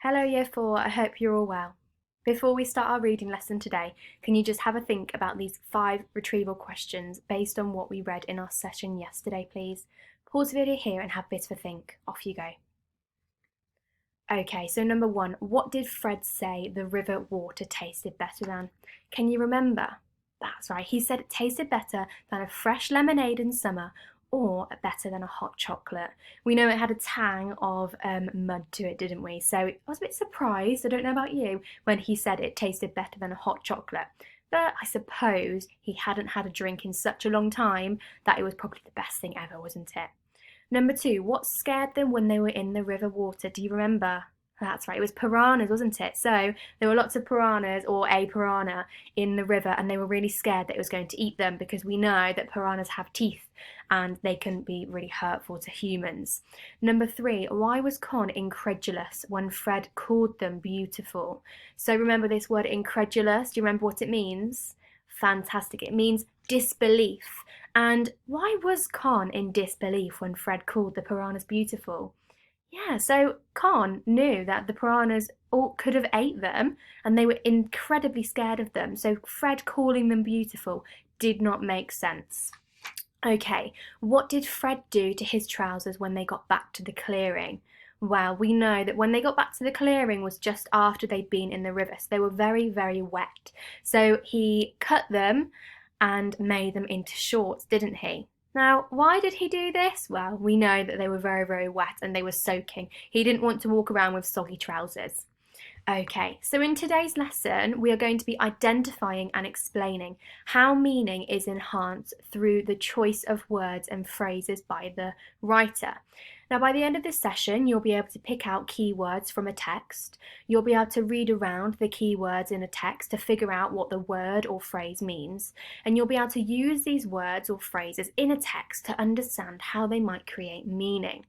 Hello Year 4, I hope you're all well. Before we start our reading lesson today, can you just have a think about these 5 retrieval questions based on what we read in our session yesterday, please? Pause the video here and have a bit of a think. Off you go. Okay, so number 1, what did Fred say the river water tasted better than? Can you remember? That's right, he said it tasted better than a fresh lemonade in summer or better than a hot chocolate. We know it had a tang of mud to it, didn't we? So I was a bit surprised, I don't know about you, when he said it tasted better than a hot chocolate. But I suppose he hadn't had a drink in such a long time that it was probably the best thing ever, wasn't it? Number 2, what scared them when they were in the river water? Do you remember? That's right, it was piranhas, wasn't it? So there were lots of piranhas, or a piranha, in the river, and they were really scared that it was going to eat them because we know that piranhas have teeth and they can be really hurtful to humans. Number 3, why was Con incredulous when Fred called them beautiful? So remember this word incredulous, do you remember what it means? Fantastic, it means disbelief. And why was Con in disbelief when Fred called the piranhas beautiful? Yeah, so Con knew that the piranhas all could have ate them and they were incredibly scared of them. So Fred calling them beautiful did not make sense. Okay, what did Fred do to his trousers when they got back to the clearing? Well, we know that when they got back to the clearing was just after they'd been in the river, so they were very, very wet. So he cut them and made them into shorts, didn't he? Now, why did he do this? Well, we know that they were very, very wet and they were soaking. He didn't want to walk around with soggy trousers. Okay, so in today's lesson, we are going to be identifying and explaining how meaning is enhanced through the choice of words and phrases by the writer. Now, by the end of this session, you'll be able to pick out keywords from a text. You'll be able to read around the keywords in a text to figure out what the word or phrase means. And you'll be able to use these words or phrases in a text to understand how they might create meaning.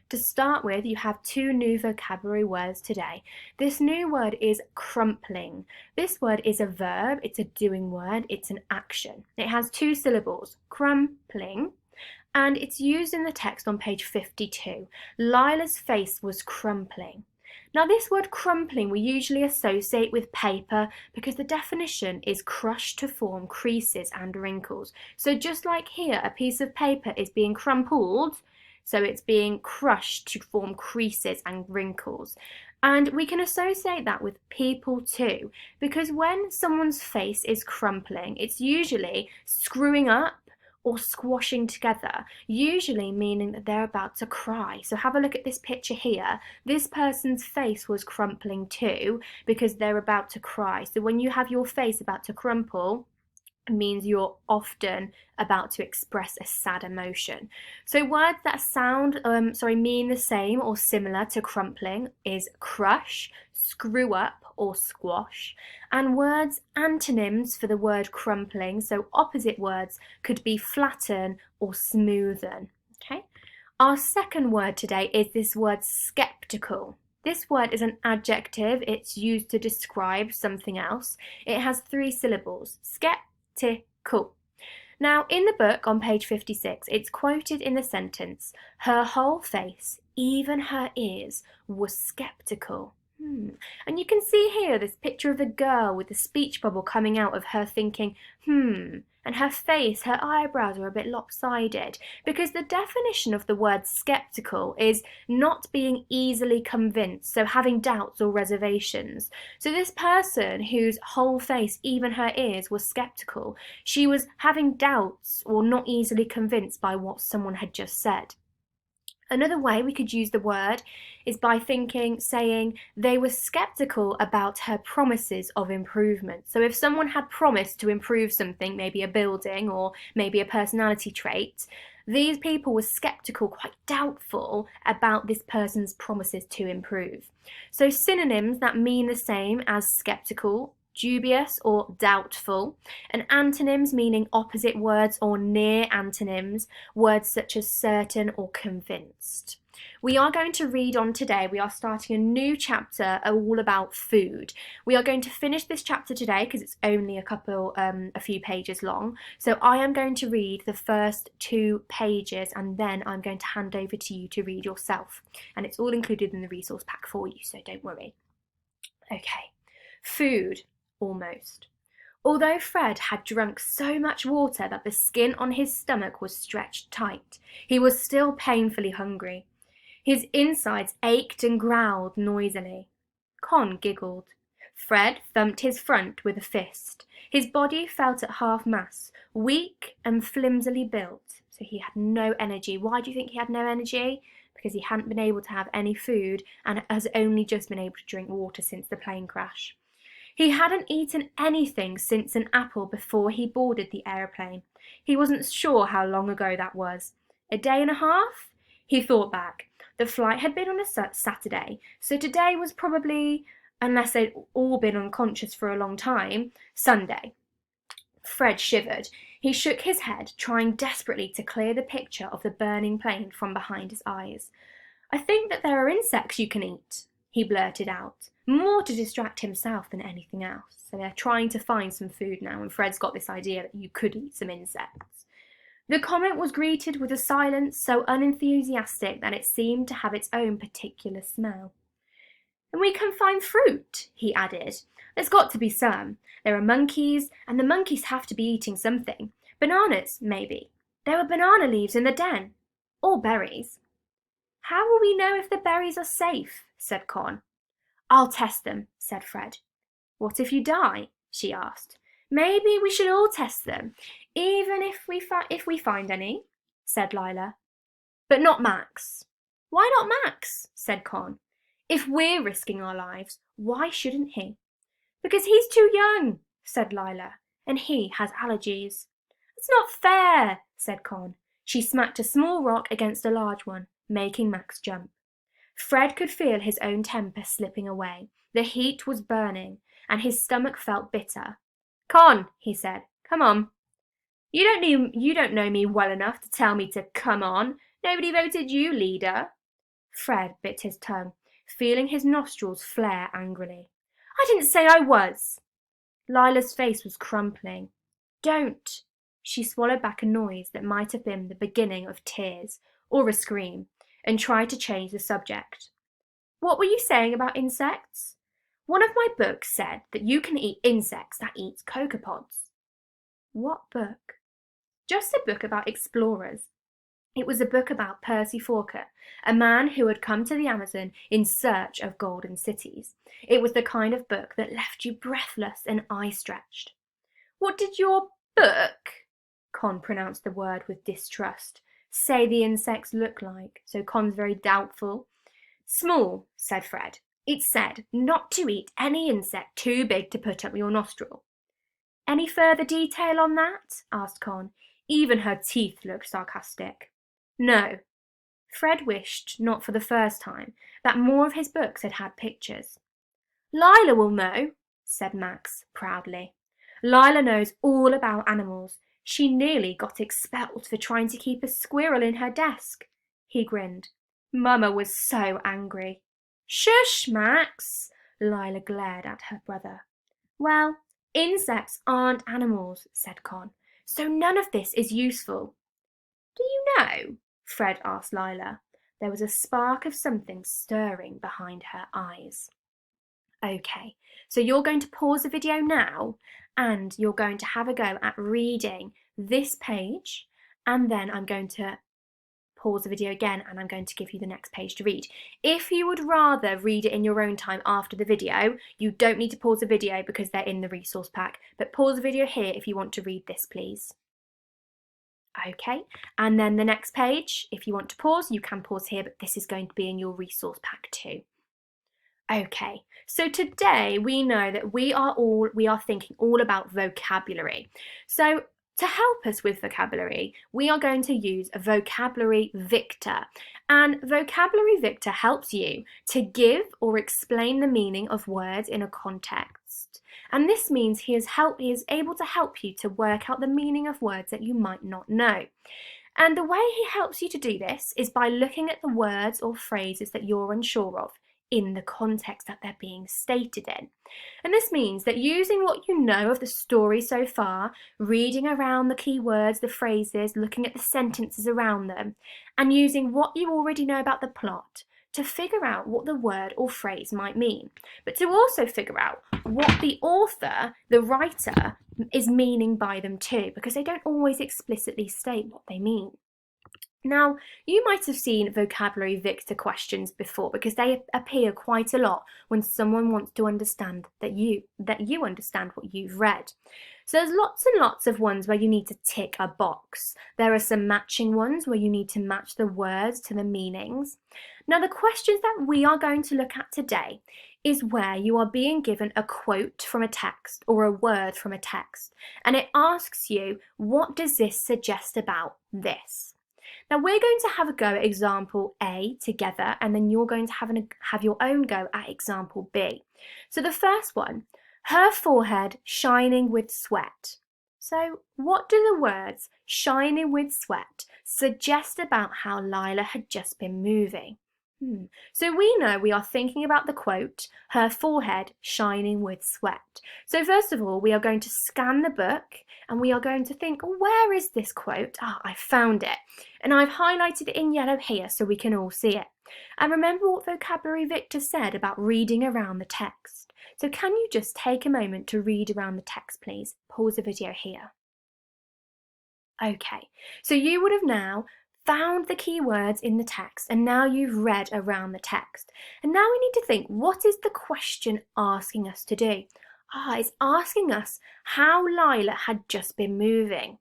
To start with, you have 2 new vocabulary words today. This new word is crumpling. This word is a verb, it's a doing word, it's an action. It has 2 syllables, crumpling, and it's used in the text on page 52. Lila's face was crumpling. Now this word crumpling we usually associate with paper because the definition is crushed to form creases and wrinkles. So just like here, a piece of paper is being crumpled, so it's being crushed to form creases and wrinkles. And we can associate that with people too, because when someone's face is crumpling, it's usually screwing up or squashing together, usually meaning that they're about to cry. So have a look at this picture here. This person's face was crumpling too because they're about to cry. So when you have your face about to crumple, means you're often about to express a sad emotion. So words that mean the same or similar to crumpling is crush, screw up or squash. And words antonyms for the word crumpling, so opposite words, could be flatten or smoothen. Okay. Our second word today is this word skeptical. This word is an adjective. It's used to describe something else. It has 3 syllables. Skeptical. Now, in the book on page 56, it's quoted in the sentence, her whole face, even her ears, was skeptical. And you can see here this picture of a girl with the speech bubble coming out of her thinking, and her face, her eyebrows are a bit lopsided, because the definition of the word skeptical is not being easily convinced, so having doubts or reservations. So this person whose whole face, even her ears, was skeptical, she was having doubts or not easily convinced by what someone had just said. Another way we could use the word is by saying they were skeptical about her promises of improvement. So if someone had promised to improve something, maybe a building or maybe a personality trait, these people were skeptical, quite doubtful about this person's promises to improve. So synonyms that mean the same as skeptical, dubious or doubtful, and antonyms meaning opposite words or near antonyms, words such as certain or convinced. We are going to read on today. We are starting a new chapter all about food. We are going to finish this chapter today because it's only a few pages long. So I am going to read the first 2 pages and then I'm going to hand over to you to read yourself. And it's all included in the resource pack for you, so don't worry. Okay, food, almost. Although Fred had drunk so much water that the skin on his stomach was stretched tight, he was still painfully hungry. His insides ached and growled noisily. Con giggled. Fred thumped his front with a fist. His body felt at half-mast, weak and flimsily built, so he had no energy. Why do you think he had no energy? Because he hadn't been able to have any food and has only just been able to drink water since the plane crash. He hadn't eaten anything since an apple before he boarded the aeroplane. He wasn't sure how long ago that was. A day and a half? He thought back. The flight had been on a Saturday, so today was probably, unless they'd all been unconscious for a long time, Sunday. Fred shivered. He shook his head, trying desperately to clear the picture of the burning plane from behind his eyes. "I think that there are insects you can eat," he blurted out, more to distract himself than anything else. So they're trying to find some food now, and Fred's got this idea that you could eat some insects. The comment was greeted with a silence so unenthusiastic that it seemed to have its own particular smell. "And we can find fruit," he added. "There's got to be some. There are monkeys, and the monkeys have to be eating something. Bananas, maybe. There were banana leaves in the den. Or berries." "How will we know if the berries are safe?" said Con. "I'll test them," said Fred. "What if you die?" she asked. "Maybe we should all test them, even if we find any," said Lila. "But not Max." "Why not Max?" said Con. "If we're risking our lives, why shouldn't he?" "Because he's too young," said Lila, "and he has allergies." "It's not fair," said Con. She smacked a small rock against a large one, making Max jump. Fred could feel his own temper slipping away. The heat was burning, and his stomach felt bitter. "Con," he said, "come on." You don't know me well enough to tell me to come on. Nobody voted you leader." Fred bit his tongue, feeling his nostrils flare angrily. "I didn't say I was." Lila's face was crumpling. "Don't." She swallowed back a noise that might have been the beginning of tears, or a scream, and tried to change the subject. "What were you saying about insects?" "One of my books said that you can eat insects that eat copepods." "What book?" "Just a book about explorers. It was a book about Percy Forker, a man who had come to the Amazon in search of golden cities. It was the kind of book that left you breathless and eye-stretched." "What did your book," Con pronounced the word with distrust, "say the insects look like?" So Con's very doubtful. "Small," said Fred. "It said not to eat any insect too big to put up your nostril." "Any further detail on that?" asked Con. Even her teeth looked sarcastic. "No." Fred wished, not for the first time, that more of his books had had pictures. "Lila will know," said Max proudly. "Lila knows all about animals. She nearly got expelled for trying to keep a squirrel in her desk." He grinned. Mama was so angry. "Shush, Max!" Lila glared at her brother. "Well, insects aren't animals," said Con, "so none of this is useful." "Do you know?" Fred asked Lila. There was a spark of something stirring behind her eyes. Okay, so you're going to pause the video now and you're going to have a go at reading this page, and then I'm going to pause the video again and I'm going to give you the next page to read. If you would rather read it in your own time after the video, you don't need to pause the video because they're in the resource pack, but pause the video here if you want to read this, please. Okay, and then the next page, if you want to pause, you can pause here, but this is going to be in your resource pack too. Okay, so today we know that we are thinking all about vocabulary. So to help us with vocabulary, we are going to use a vocabulary victor. And vocabulary victor helps you to give or explain the meaning of words in a context. And this means he is able to help you to work out the meaning of words that you might not know. And the way he helps you to do this is by looking at the words or phrases that you're unsure of in the context that they're being stated in. And this means that using what you know of the story so far, reading around the key words, the phrases, looking at the sentences around them, and using what you already know about the plot to figure out what the word or phrase might mean, but to also figure out what the author, the writer, is meaning by them too, because they don't always explicitly state what they mean. Now, you might have seen vocabulary victor questions before because they appear quite a lot when someone wants to understand that you understand what you've read. So there's lots and lots of ones where you need to tick a box. There are some matching ones where you need to match the words to the meanings. Now, the questions that we are going to look at today is where you are being given a quote from a text or a word from a text, and it asks you, what does this suggest about this? Now we're going to have a go at example A together, and then you're going to have your own go at example B. So the first one, her forehead shining with sweat. So what do the words shining with sweat suggest about how Lila had just been moving? So we know we are thinking about the quote, her forehead shining with sweat. So first of all, we are going to scan the book and we are going to think, oh, where is this quote? I found it. And I've highlighted it in yellow here so we can all see it. And remember what vocabulary Victor said about reading around the text. So can you just take a moment to read around the text, please? Pause the video here. Okay, so you would have now found the key words in the text, and now you've read around the text. And now we need to think, what is the question asking us to do? It's asking us how Lila had just been moving.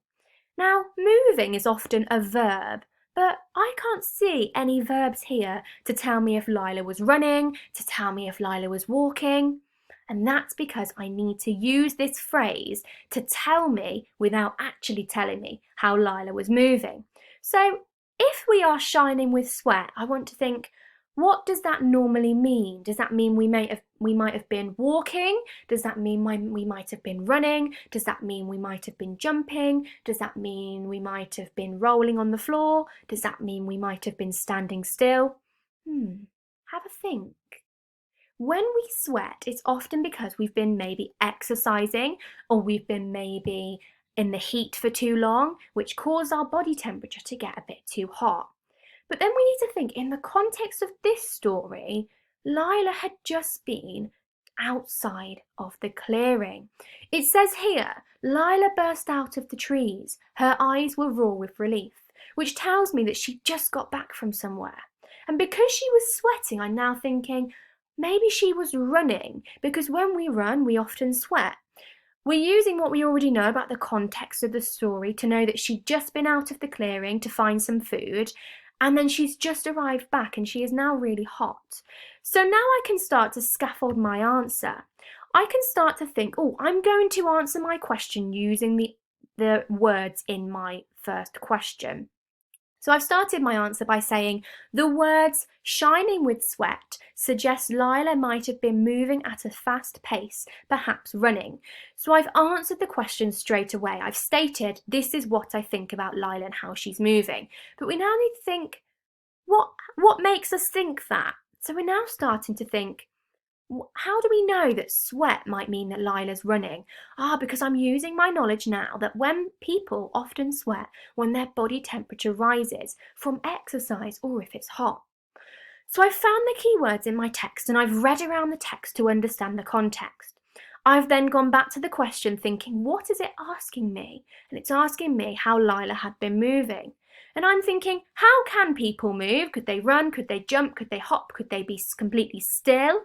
Now, moving is often a verb, but I can't see any verbs here to tell me if Lila was running, to tell me if Lila was walking. And that's because I need to use this phrase to tell me without actually telling me how Lila was moving. So if we are shining with sweat, I want to think, what does that normally mean? Does that mean we might have been walking? Does that mean we might have been running? Does that mean we might have been jumping? Does that mean we might have been rolling on the floor? Does that mean we might have been standing still? Have a think. When we sweat, it's often because we've been maybe exercising, or we've been maybe in the heat for too long, which causes our body temperature to get a bit too hot. But then we need to think, in the context of this story, Lila had just been outside of the clearing. It says here, Lila burst out of the trees. Her eyes were raw with relief, which tells me that she just got back from somewhere. And because she was sweating, I'm now thinking, maybe she was running, because when we run, we often sweat. We're using what we already know about the context of the story to know that she'd just been out of the clearing to find some food, and then she's just arrived back and she is now really hot. So now I can start to scaffold my answer. I can start to think, I'm going to answer my question using the words in my first question. So I've started my answer by saying the words shining with sweat suggest Lila might have been moving at a fast pace, perhaps running. So I've answered the question straight away. I've stated this is what I think about Lila and how she's moving. But we now need to think, what makes us think that? So we're now starting to think, how do we know that sweat might mean that Lila's running? Because I'm using my knowledge now that when people often sweat when their body temperature rises from exercise or if it's hot. So I've found the keywords in my text and I've read around the text to understand the context. I've then gone back to the question thinking, what is it asking me? And it's asking me how Lila had been moving. And I'm thinking, how can people move? Could they run? Could they jump? Could they hop? Could they be completely still?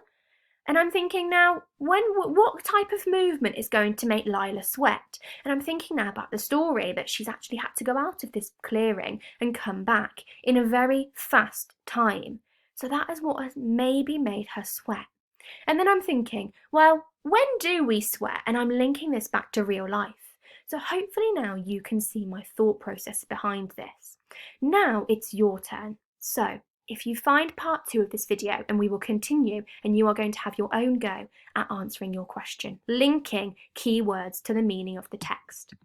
And I'm thinking now, what type of movement is going to make Lila sweat? And I'm thinking now about the story that she's actually had to go out of this clearing and come back in a very fast time. So that is what has maybe made her sweat. And then I'm thinking, well, when do we sweat? And I'm linking this back to real life. So hopefully now you can see my thought process behind this. Now it's your turn. So if you find part 2 of this video, and we will continue, and you are going to have your own go at answering your question, linking keywords to the meaning of the text.